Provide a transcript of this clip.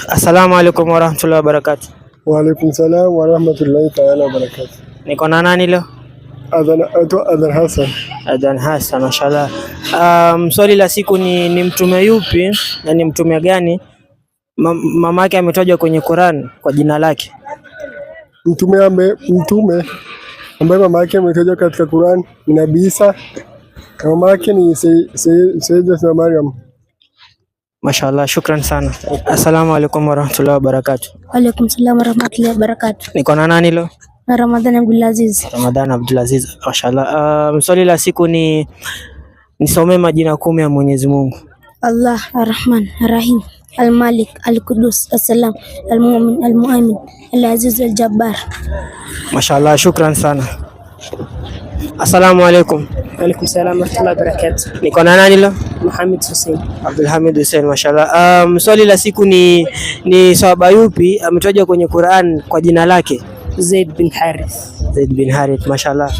Assalamu alaikum warahmatullahi wabarakatuh. Wa alaikum salam warahmatullahi ta'ala wabarakatuh. Niko na nani leo? Adhan Hassan. Adhan Hassan, mashallah. Swali la siku ni mtume yupi na ni mtume gani mama yake ametajwa kwenye Qur'an kwa jina lake? Mtume ambaye mama yake ametajwa katika Qur'an ni Nabii Isa. Mama yake ni Sayyidatuna Maryam. Mashallah, shukran sana. Assalamu alaikum warahmatullahi wabarakatuh. Wa alaikum salam warahmatullahi wabarakatuh. Niko na nani leo? Na Ramadhan Abdulaziz. Ramadhan Abdulaziz, mashallah. Swali la siku nisome majina 10 ya Mwenyezi Mungu. Allah, Ar-Rahman, Ar-Rahim, Al-Malik, Al-Qudus, As-Salam, Al-Mu'min, Al-Mu'aymin, Al-Aziz, Al-Jabbar. Mashallah, shukran sana. Assalamu alaikum. Wa alaikum salam warahmatullahi wabarakatuh. Niko na nani leo? Muhammad Hussein. Abdulhamid Hussein, mashallah. Swali la siku ni sahaba yupi ametajwa kwenye Qur'an kwa jina lake? Zaid bin Harith. Zaid bin Harith, mashallah.